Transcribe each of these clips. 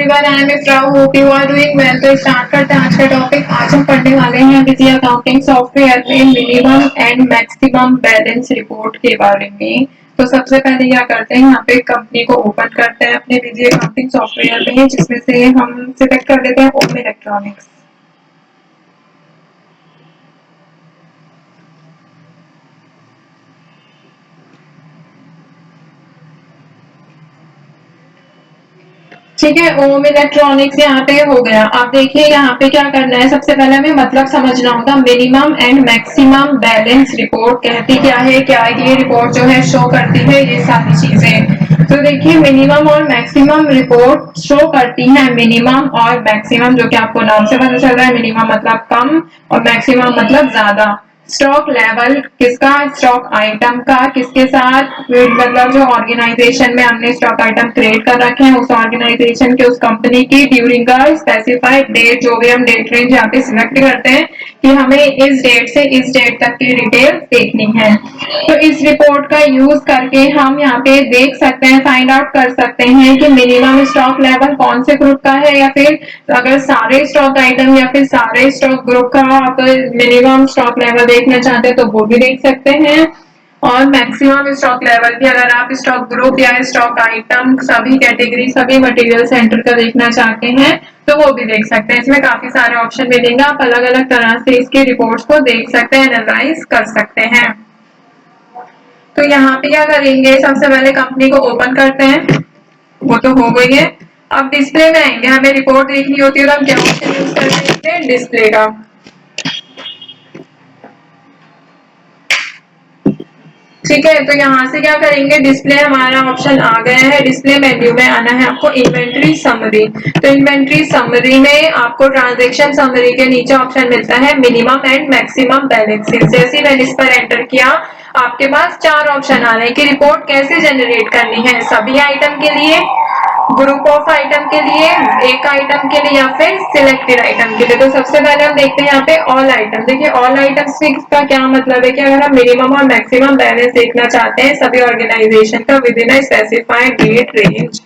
Everyone, I am Ifra, hope you are doing well. तो start करते हैं आज का टॉपिक। आज हम पढ़ने वाले हैं विजय अकाउंटिंग सॉफ्टवेयर में minimum and maximum balance report के बारे में। तो सबसे पहले क्या करते हैं, यहाँ पे कंपनी को ओपन करते हैं अपने विजय अकाउंटिंग सॉफ्टवेयर में, जिसमें से हम सिलेक्ट कर लेते हैं ओम इलेक्ट्रॉनिक्स। ठीक है, ओम इलेक्ट्रॉनिक्स यहाँ पे हो गया। आप देखिए यहाँ पे क्या करना है, सबसे पहले हमें मतलब समझना होगा। Minimum and maximum balance report कहती क्या है, क्या ये रिपोर्ट जो है शो करती है ये सारी चीजें। तो देखिए मिनिमम और मैक्सिमम रिपोर्ट शो करती है। मिनिमम और मैक्सिमम जो कि आपको नाम से पता चल रहा है, मिनिमम मतलब कम और मैक्सिमम मतलब ज्यादा। स्टॉक लेवल किसका, स्टॉक आइटम का, किसके साथ, मतलब जो ऑर्गेनाइजेशन में हमने स्टॉक आइटम क्रिएट कर रखे हैं उस ऑर्गेनाइजेशन के, उस कंपनी की, ड्यूरिंग का स्पेसिफाइड डेट, जो भी हम डेट रेंज यहाँ पे सिलेक्ट करते हैं कि हमें इस डेट से इस डेट तक की डिटेल देखनी है। तो इस रिपोर्ट का यूज करके हम यहाँ पे देख सकते हैं, फाइंड आउट कर सकते हैं कि मिनिमम स्टॉक लेवल कौन से ग्रुप का है, या फिर अगर सारे स्टॉक आइटम या फिर सारे स्टॉक ग्रुप का आप मिनिमम स्टॉक लेवल देखना चाहते हैं तो वो भी देख सकते हैं। और मैक्सिमम स्टॉक लेवल भी, अगर आप स्टॉक ग्रुप या स्टॉक आइटम सभी कैटेगरी सभी मटेरियल सेंटर का देखना चाहते हैं तो वो भी देख सकते हैं। इसमें काफी सारे ऑप्शन मिलेंगे, आप अलग अलग तरह से इसकी रिपोर्ट्स को देख सकते हैं, एनालाइज कर सकते हैं। तो यहाँ पे क्या करेंगे, सबसे पहले कंपनी को ओपन करते हैं, वो तो हो गई है। अब डिस्प्ले में आएंगे, हमें रिपोर्ट देखनी होती है तो हम क्या ऑप्शन यूज करते हैं, डिस्प्ले का। ठीक है, तो यहाँ से क्या करेंगे, डिस्प्ले हमारा ऑप्शन आ गया है। डिस्प्ले मेन्यू में आना है आपको इन्वेंट्री समरी। तो इन्वेंट्री समरी में आपको ट्रांजैक्शन समरी के नीचे ऑप्शन मिलता है मिनिमम एंड मैक्सिमम बैलेंसेस। जैसे ही मैंने इस पर एंटर किया आपके पास चार ऑप्शन आ रहे हैं कि रिपोर्ट कैसे जनरेट करनी है, सभी आइटम के लिए, ग्रुप ऑफ आइटम के लिए, एक आइटम के लिए, या फिर सिलेक्टेड आइटम के लिए। तो सबसे पहले हम देखते हैं यहाँ पे ऑल आइटम। देखिए ऑल आइटम का क्या मतलब है कि अगर हम मिनिमम और मैक्सिमम बैलेंस देखना चाहते हैं सभी ऑर्गेनाइजेशन का within specified date range.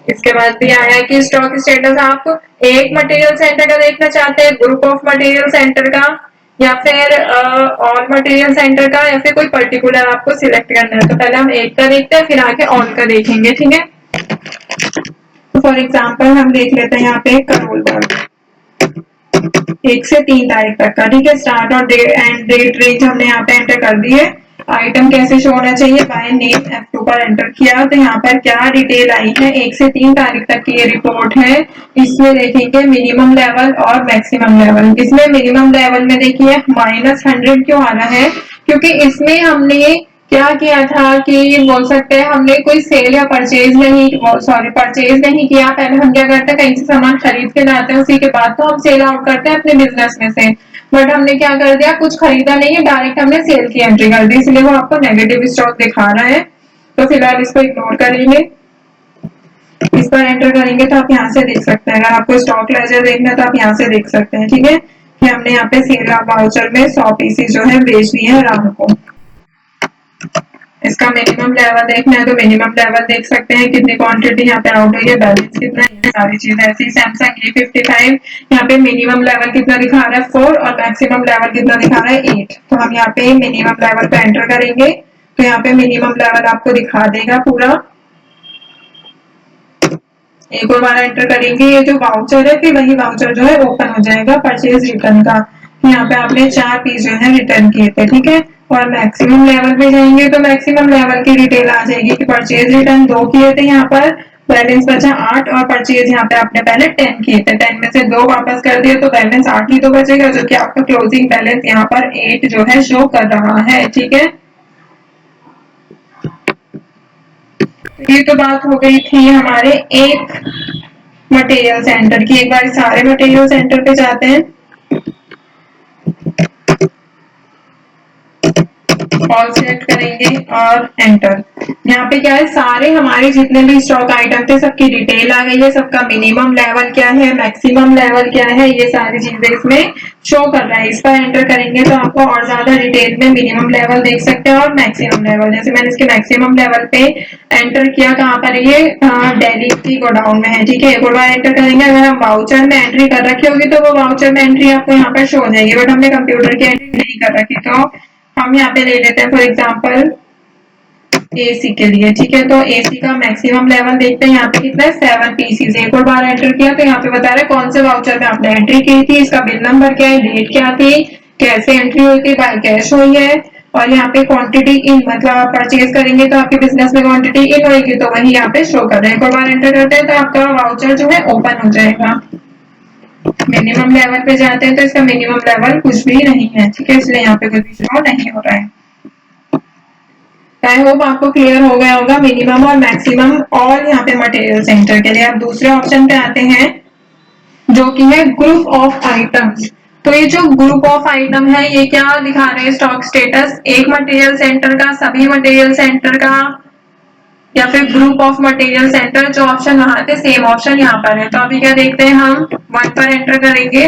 इसके बाद भी आया कि स्टॉक स्टेटस आप एक मटेरियल सेंटर का देखना चाहते हैं, ग्रुप ऑफ मटेरियल सेंटर का, या फिर ऑल मटेरियल सेंटर का, या फिर कोई पर्टिकुलर आपको सिलेक्ट करना है। तो पहले हम एक का देखते हैं फिर आगे ऑल का देखेंगे। ठीक है, तो फॉर एग्जाम्पल हम देख लेते हैं यहाँ पे करोल बाग 1 से 3 तारीख तक का। ठीक है, स्टार्ट और डेट रेंज हमने यहाँ पे एंटर कर दी है। आइटम कैसे शो होना चाहिए, बाय नेम F2 पर एंटर किया तो यहाँ पर क्या डिटेल आई है, 1 से 3 तारीख तक की ये रिपोर्ट है। इसमें देखेंगे मिनिमम लेवल और मैक्सिमम लेवल। इसमें मिनिमम लेवल में देखिए -100 क्यों आ रहा है, क्योंकि इसमें हमने क्या किया था कि बोल सकते हैं हमने कोई सेल या परचेज नहीं, सॉरी परचेज नहीं किया। पहले हम क्या करते हैं, कहीं से सामान खरीद के लाते हैं, उसी के बाद तो हम सेल आउट करते हैं अपने बिजनेस में से। बट हमने क्या कर दिया, कुछ खरीदा नहीं है, डायरेक्ट हमने सेल की एंट्री कर दी, इसलिए वो आपको नेगेटिव स्टॉक दिखा रहा है। तो फिलहाल इसको इग्नोर करेंगे। इस पर एंटर करेंगे तो आप यहाँ से देख सकते हैं, अगर आपको स्टॉक लेजर देखना है तो आप यहाँ से देख सकते हैं। ठीक है, कि हमने यहाँ पे सेल वाउचर में 100 पीसेस जो है बेच दिए हैं राम को। इसका मिनिमम लेवल देखना है तो मिनिमम लेवल देख सकते हैं, कितनी क्वांटिटी यहाँ पे आउट हुई है, बैलेंस कितना है, ये सारी चीज ऐसी। सैमसंग E55 यहाँ पे मिनिमम लेवल कितना दिखा रहा है 4 और मैक्सिमम लेवल कितना दिखा रहा है 8। तो हम यहाँ पे मिनिमम लेवल पे एंटर करेंगे तो यहाँ पे मिनिमम लेवल आपको दिखा देगा पूरा। एक और बार एंटर करेंगे, ये जो वाउचर है फिर वही वाउचर जो है ओपन हो जाएगा परचेज रिटर्न का। यहाँ पे आपने 4 पीस जो है रिटर्न किए थे। ठीक है, और मैक्सिमम लेवल पे जाएंगे तो मैक्सिमम लेवल की डिटेल आ जाएगी कि परचेज रिटर्न 2 किए थे, यहाँ पर बैलेंस बचा 8, और परचेज यहाँ पे आपने पहले 10 किए थे, 10 में से 2 वापस कर दिए तो बैलेंस 8 ही तो बचेगा, जो कि आपका क्लोजिंग बैलेंस यहाँ पर 8 जो है शो कर रहा है। ठीक है, ये तो बात हो गई थी हमारे एक मटेरियल सेंटर की। एक बार सारे मटेरियल सेंटर पे जाते हैं। ऑल सेलेक्ट करेंगे और एंटर। यहाँ पे क्या है, सारे हमारे जितने भी स्टॉक आइटम थे सबकी डिटेल आ गई है, सबका मिनिमम लेवल क्या है, मैक्सिमम लेवल क्या है, ये सारी चीजें इसमें शो कर रहा है। इस पर एंटर करेंगे तो आपको और ज्यादा डिटेल में मिनिमम लेवल देख सकते हैं और मैक्सिमम लेवल। जैसे मैंने इसके मैक्सिमम लेवल पे एंटर किया, कहाँ पर ये दिल्ली की गोडाउन में है, ठीक है। एक और बार एंटर करेंगे, अगर हम वाउचर में एंट्री कर रखी होगी तो वो वाउचर में एंट्री आपको यहाँ पर शो हो जाएगी, बट हमने कंप्यूटर की एंट्री नहीं कर रखी, तो हम यहाँ पे ले लेते हैं फॉर एग्जाम्पल एसी के लिए, ठीक है। तो एसी का मैक्सिमम लेवल देखते हैं, यहाँ पे कितना है 7 पीसीज। एक और बार एंटर किया तो यहाँ पे बता रहे कौन से वाउचर में आपने एंट्री की थी, इसका बिल नंबर क्या है, डेट क्या थी, कैसे एंट्री हुई थी, बाय कैश हुई है, और यहाँ पे क्वांटिटी इन, मतलब आप परचेज करेंगे तो आपके बिजनेस में क्वांटिटी इन होगी, तो वही यहाँ पे शो कर रहे हैं। एक और बार एंटर करते हैं तो आपका वाउचर जो है ओपन हो जाएगा। मिनिमम लेवल पे जाते हैं तो इसका मिनिमम लेवल कुछ भी नहीं है, ठीक है, इसलिए यहाँ पे कुछ भी शो नहीं हो रहा है। आई होप आपको क्लियर हो गया होगा मिनिमम और मैक्सिमम। और यहाँ पे मटेरियल सेंटर के लिए आप दूसरे ऑप्शन पे आते हैं जो कि है ग्रुप ऑफ आइटम्स। तो ये जो ग्रुप ऑफ आइटम है ये क्या दिखा रहे हैं, स्टॉक स्टेटस एक मटेरियल सेंटर का, सभी मटेरियल सेंटर का, या फिर ग्रुप ऑफ मटेरियल सेंटर। जो ऑप्शन वहां थे सेम ऑप्शन यहाँ पर है। तो अभी क्या देखते हैं, हम 1 पर एंटर करेंगे।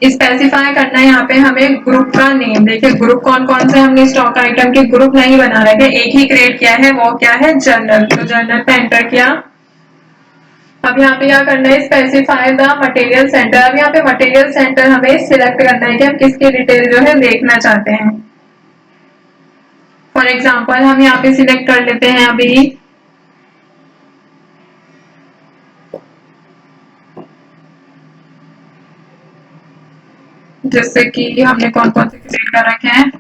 स्पेसिफाई करना है यहाँ पे हमें ग्रुप का नेम। देखिए ग्रुप कौन कौन से, हमने स्टॉक आइटम के ग्रुप नहीं बना रखे, एक ही क्रिएट किया है, वो क्या है जनरल। तो जनरल पे एंटर किया। अब यहाँ पे क्या करना है, स्पेसिफाई द मटेरियल सेंटर। अब यहाँ पे मटेरियल सेंटर हमें सिलेक्ट करना है कि हम किसकी डिटेल जो है देखना चाहते हैं। फॉर एग्जाम्पल हम यहाँ पे सिलेक्ट कर लेते हैं अभी जैसे कि हमने कौन कौन से क्रिएट कर रखे हैं,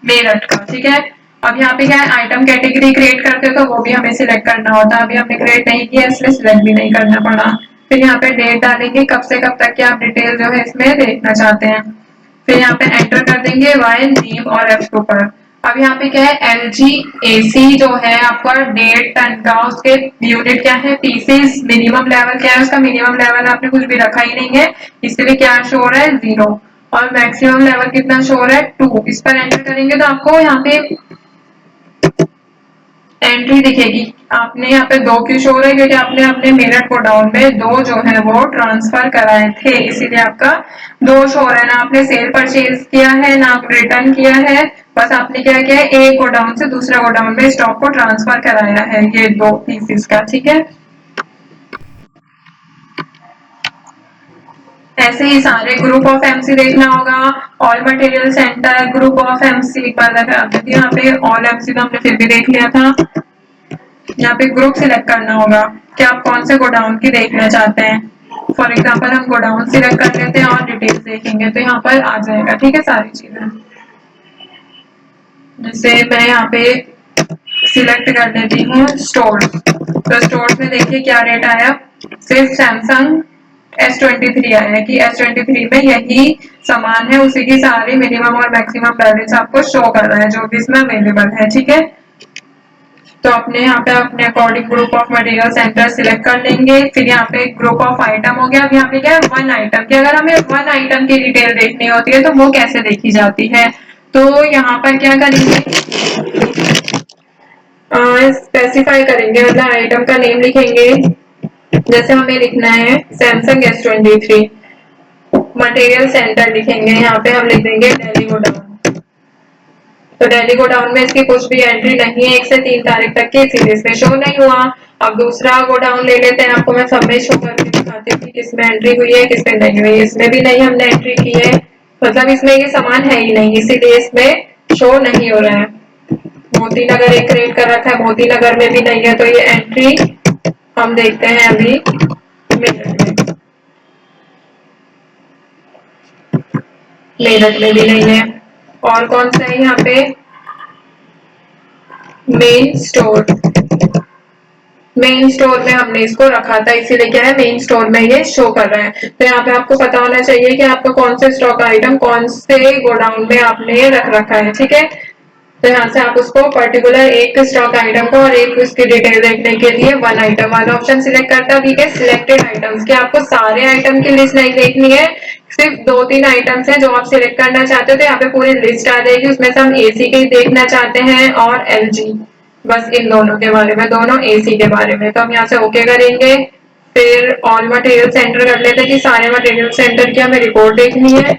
मेरठ का, ठीक है। अब यहाँ पे क्या है, आइटम कैटेगरी क्रिएट करते तो वो भी हमें सिलेक्ट करना होता है, अभी हमने क्रिएट नहीं किया इसलिए सिलेक्ट भी नहीं करना पड़ा। फिर यहाँ पे डेट डालेंगे, कब से कब तक की आप डिटेल जो है इसमें देखना चाहते हैं। फिर यहाँ पे एंटर कर देंगे वाई नेम और F2 पर। अब यहाँ पे क्या है, LGAC जो है आपका डेढ़ टन का, उसके यूनिट क्या है पीसेस। मिनिमम लेवल क्या है उसका, मिनिमम लेवल आपने कुछ भी रखा ही नहीं है, इसलिए क्या शो हो रहा है 0। और मैक्सिमम लेवल कितना शो हो रहा है 2। इस पर एंटर करेंगे तो आपको यहाँ पे एंट्री दिखेगी। आपने यहाँ पे 2 क्यों शो हो रहा है, क्योंकि आपने अपने मेरठ गोडाउन में 2 जो है वो ट्रांसफर कराए थे, इसीलिए आपका 2 शो हो रहा है। ना आपने सेल परचेज किया है ना रिटर्न किया है, बस आपने क्या किया है, एक गोडाउन से दूसरा गोडाउन में स्टॉक को ट्रांसफर कराया है, ये 2 पीसेस का, ठीक है। ऐसे ही सारे ग्रुप ऑफ एमसी देखना होगा। All material centre group of MC, एक बार यहाँ पे ऑल एमसी तो हमने फिर भी देख लिया था। यहाँ पे ग्रुप सिलेक्ट करना होगा कि आप कौन से गोडाउन की देखना चाहते हैं। फॉर एग्जाम्पल हम गोडाउन सिलेक्ट कर लेते हैं और डिटेल्स देखेंगे तो यहाँ पर आ जाएगा, ठीक है, सारी चीजें। जैसे मैं यहाँ पे सिलेक्ट कर लेती हूँ स्टोर। तो स्टोर में देखिए क्या रेट आया, सिर्फ सैमसंग S23 आया है कि S23 में यही सामान है, उसी की सारी मिनिमम और मैक्सिमम बैलेंस आपको शो कर रहा है जो भी इसमें अवेलेबल है, ठीक है। तो अपने यहाँ पे अपने according group of material centre select कर लेंगे। फिर यहाँ पे ग्रुप ऑफ आइटम हो गया। अब यहाँ पे क्या है, 1 आइटम की, अगर हमें 1 आइटम की डिटेल देखनी होती है तो वो कैसे देखी जाती है, तो यहाँ पर क्या करेंगे, स्पेसिफाई करेंगे, मतलब आइटम का नेम लिखेंगे। जैसे हमें लिखना है सैमसंग S23 मटेरियल सेंटर लिखेंगे, यहाँ पे हम लिख देंगे दिल्ली गोडाउन। तो दिल्ली गोडाउन में इसकी कुछ भी एंट्री नहीं है 1 से 3 तारीख तक की, इसीलिए इसमें शो नहीं हुआ। अब दूसरा गोडाउन ले लेते हैं, आपको मैं सब में शो करके दिखाती हूँ कि किसमें एंट्री हुई है किसमें नहीं हुई। इसमें भी नहीं हमने एंट्री की है, मतलब इसमें ये सामान है ही नहीं, इसीलिए इसमें शो नहीं हो रहा है। मोती नगर एक क्रिएट कर रखा है, मोती नगर में भी नहीं है, तो ये एंट्री हम देखते हैं अभी मेरठ में भी नहीं है। और कौन सा है यहाँ पे, मेन स्टोर। मेन स्टोर में हमने इसको रखा था, इसीलिए क्या है मेन स्टोर में ये शो कर रहा है। तो यहाँ पे आपको पता होना चाहिए कि आपका कौन से स्टॉक आइटम कौन से गोडाउन में आपने रख रखा है, ठीक है। तो यहाँ से आप उसको पर्टिकुलर एक स्टॉक आइटम को और एक उसकी डिटेल देखने के लिए वन आइटम वाला ऑप्शन सिलेक्ट करता है। ठीक है, सिलेक्टेड आइटम्स के आपको सारे आइटम की लिस्ट नहीं देखनी है, सिर्फ 2-3 आइटम्स हैं जो आप सिलेक्ट करना चाहते हो, तो यहाँ पे पूरी लिस्ट आ जाएगी। उसमें से हम एसी के ही देखना चाहते हैं और एलजी, बस इन दोनों के बारे में, दोनों एसी के बारे में। तो हम यहाँ से ओके करेंगे, फिर ऑल मटेरियल सेंटर कर लेते हैं कि सारे मटेरियल सेंटर की हमें रिपोर्ट देखनी है।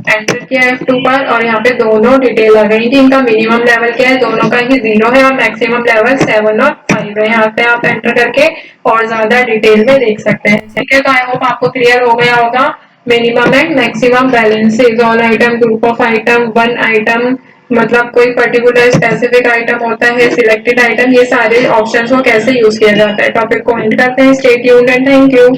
एंटर किया F2 पर और यहाँ पे दोनों डिटेल आ गई कि इनका मिनिमम लेवल क्या है, दोनों का ही 0 है और मैक्सिमम लेवल 7 और 5 है। यहाँ पे आप एंटर करके और ज्यादा डिटेल में देख सकते हैं। ठीक है, तो आई होप आपको क्लियर हो गया होगा। Minimum and maximum balances, all item, group of item, one item, मतलब कोई पर्टिकुलर स्पेसिफिक आइटम होता है, सिलेक्टेड आइटम, ये सारे ऑप्शंस को कैसे यूज किया जाता है। टॉपिक को एंड करते हैं। Stay tuned and thank you.